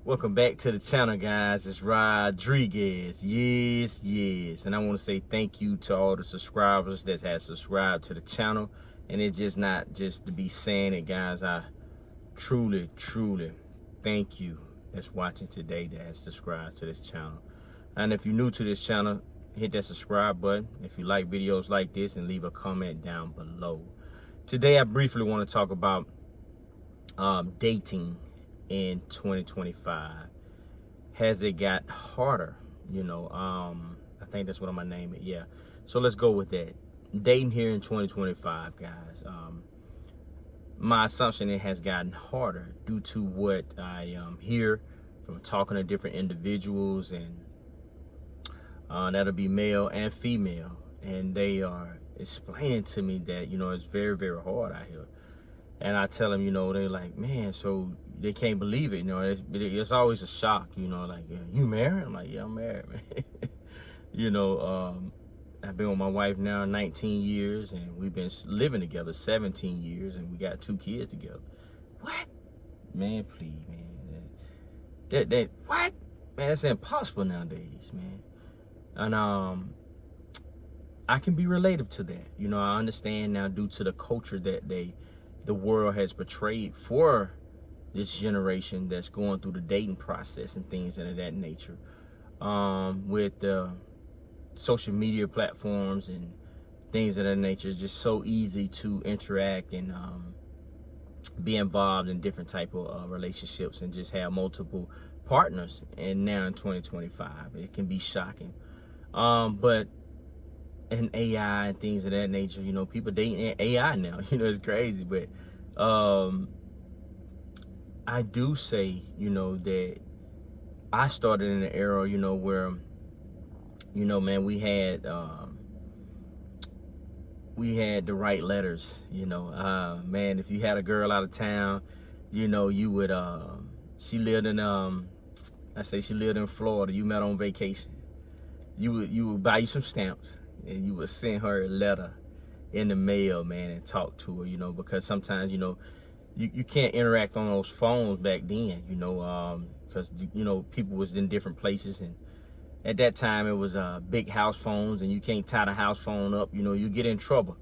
Welcome back to the channel, guys. It's Rodriguez. Yes. And I want to say thank you to all the subscribers that have subscribed to the channel. And it's just not just to be saying it, guys. I truly thank you that's watching today that has subscribed to this channel. And if you're new to this channel, hit that subscribe button if you like videos like this, and leave a comment down below. Today I briefly want to talk about dating in 2025. Has it got harder? I think that's what I'm gonna name it. Yeah. So let's go with that. Dating here in 2025, guys. My assumption, it has gotten harder due to what I hear from talking to different individuals, and that'll be male and female, and they are explaining to me that it's very hard out here. And I tell them, they're like, man, so they can't believe it. It's always a shock, like, you married? I'm like, yeah, I'm married, man. I've been with my wife now 19 years, and we've been living together 17 years, and we got 2 kids together. What? Man, please, man. That what? Man, that's impossible nowadays, man. And I can be relative to that. I understand now, due to the culture that the world has portrayed for this generation that's going through the dating process and things of that nature, with the social media platforms and things of that nature. It's just so easy to interact and be involved in different type of relationships and just have multiple partners. And now in 2025, it can be shocking. But and AI and things of that nature, people dating AI now, it's crazy. But I do say, that I started in an era, where, man, we had the right letters, man. If you had a girl out of town, you would, she lived in, she lived in Florida, you met on vacation, you would buy you some stamps, and you would send her a letter in the mail, man, and talk to her, because sometimes, you can't interact on those phones back then, because, people was in different places. And at that time, it was big house phones, and you can't tie the house phone up, you get in trouble,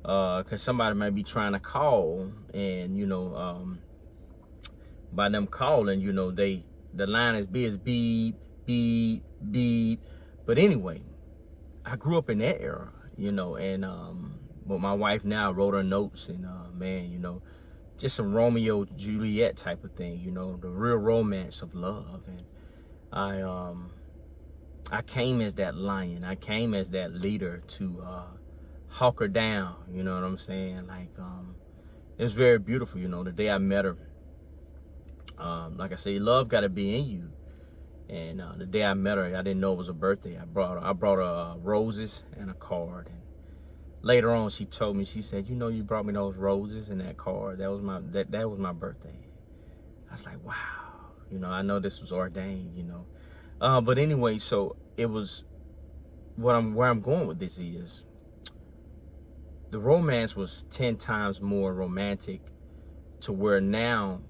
because somebody might be trying to call, and, by them calling, the line is beep, beep, beep. But anyway, I grew up in that era, and but my wife now wrote her notes, and man, just some Romeo Juliet type of thing, the real romance of love. And I came as that lion, I came as that leader to hawk her down, you know what I'm saying? Like, it was very beautiful, the day I met her. Like I say, love gotta be in you. And the day I met her, I didn't know it was her birthday. I brought her roses and a card. And later on, she told me, she said, you brought me those roses and that card. That was my birthday. I was like, wow. I know this was ordained. But anyway, so it was where I'm going with this is, the romance was 10 times more romantic, to where now,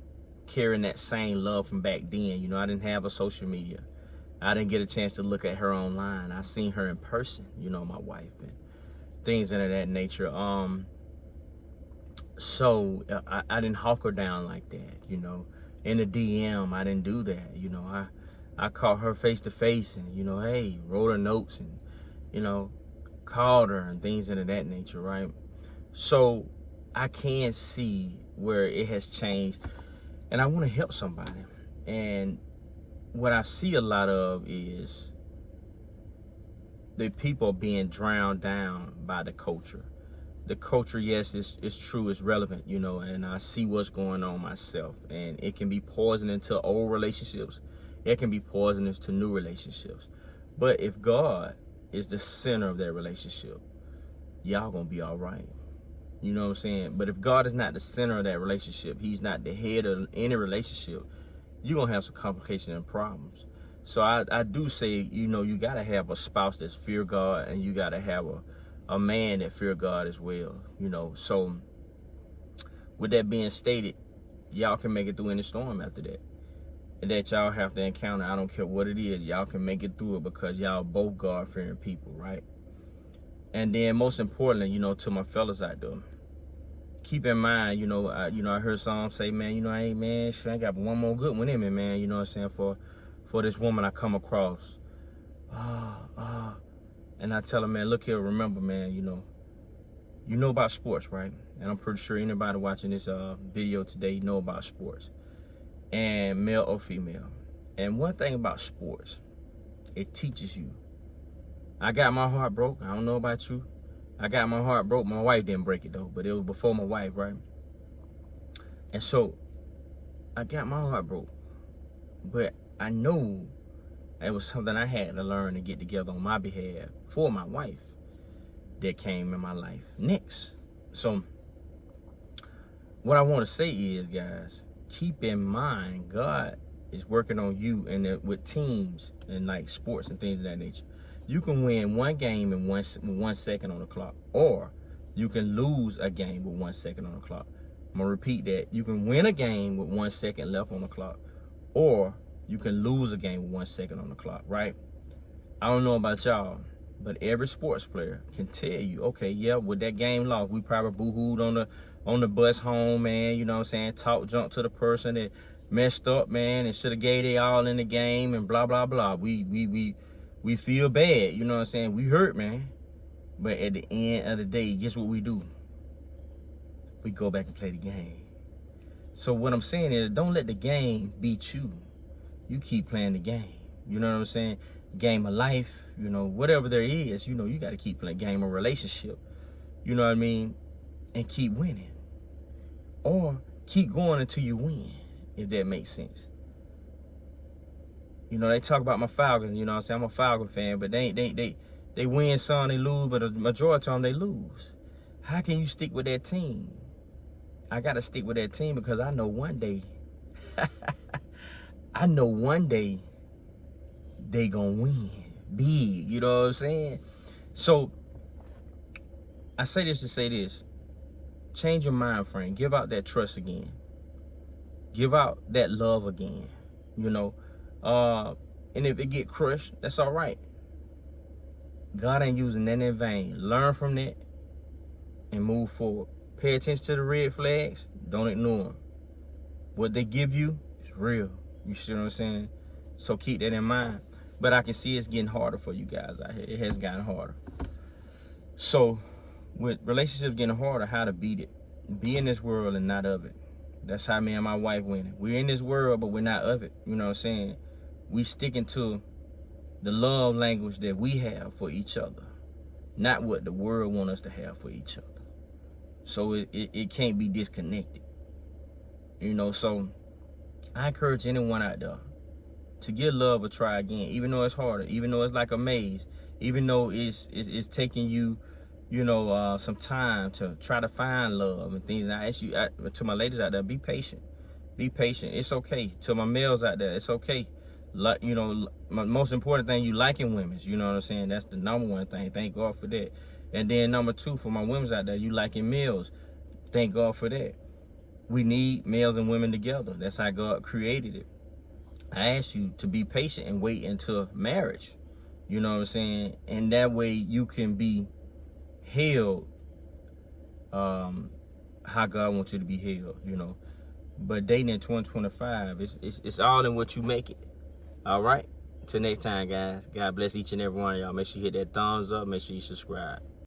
carrying that same love from back then, I didn't have a social media. I didn't get a chance to look at her online. I seen her in person, my wife, and things of that nature. So I didn't hawk her down like that, in the DM. I didn't do that. I caught her face to face, and hey, wrote her notes, and called her and things of that nature, right? So I can see where it has changed, and I want to help somebody. And what I see a lot of is the people being drowned down by the culture. The culture, yes, it's true, it's relevant, and I see what's going on myself. And it can be poisoning to old relationships. It can be poisonous to new relationships. But if God is the center of that relationship, y'all gonna be all right. You know what I'm saying? But if God is not the center of that relationship, he's not the head of any relationship, you're going to have some complications and problems. So I do say, you got to have a spouse that fear God, and you got to have a man that fear God as well. So with that being stated, y'all can make it through any storm after that. that y'all have to encounter. I don't care what it is. Y'all can make it through it because y'all both God-fearing people, right? And then most importantly, you know, to my fellas out there, keep in mind, I heard some say, man, hey, man, I got one more good one in me, man. You know what I'm saying? For this woman I come across. And I tell her, man, look here, remember, man, you know about sports, right? And I'm pretty sure anybody watching this video today know about sports, and male or female. And one thing about sports, it teaches you. I got my heart broke. I don't know about you. I got my heart broke. My wife didn't break it though, but it was before my wife, right? And so I got my heart broke, but I know it was something I had to learn to get together on my behalf for my wife that came in my life next. So what I want to say is, guys, keep in mind, God is working on you and with teams and like sports and things of that nature. You can win one game in 1 second on the clock, or you can lose a game with 1 second on the clock. I'm gonna repeat that. You can win a game with 1 second left on the clock, or you can lose a game with 1 second on the clock, right? I don't know about y'all, but every sports player can tell you, okay, yeah, with that game lost, we probably boo-hooed on the bus home, man. You know what I'm saying? Talk junk to the person that messed up, man, and should have gave it all in the game and blah, blah, blah. We feel bad, you know what I'm saying? We hurt, man. But at the end of the day, guess what we do? We go back and play the game. So what I'm saying is, don't let the game beat you. You keep playing the game. You know what I'm saying? Game of life, whatever there is, you got to keep playing. Game of relationship, you know what I mean? And keep winning. Or keep going until you win, if that makes sense. They talk about my Falcons, you know what I'm saying? I'm a Falcon fan, but they win some, they lose, but the majority of the time they lose. How can you stick with that team? I got to stick with that team because I know one day, they gonna win big, you know what I'm saying? So I say this to say this. Change your mind frame. Give out that trust again. Give out that love again, and if it get crushed, that's all right. God ain't using that in vain. Learn from that and move forward. Pay attention to the red flags. Don't ignore them. What they give you is real. You see what I'm saying? So keep that in mind. But I can see it's getting harder for you guys out here. It has gotten harder. So with relationships getting harder, how to beat it? Be in this world and not of it. That's how me and my wife winning. We're in this world, but we're not of it. You know what I'm saying? We sticking to the love language that we have for each other, not what the world wants us to have for each other. So it can't be disconnected. So I encourage anyone out there to give love a try again, even though it's harder, even though it's like a maze, even though it's taking you, some time to try to find love and things. And I ask you, to my ladies out there, be patient. Be patient. It's okay. To my males out there, it's okay. Like, my most important thing, you liking women. You know what I'm saying? That's the number one thing. Thank God for that. And then number two, for my women out there, you liking males. Thank God for that. We need males and women together. That's how God created it. I ask you to be patient and wait until marriage. You know what I'm saying? And that way you can be held how God wants you to be held, But dating in 2025, it's all in what you make it. All right? Till next time, guys. God bless each and every one of y'all. Make sure you hit that thumbs up. Make sure you subscribe.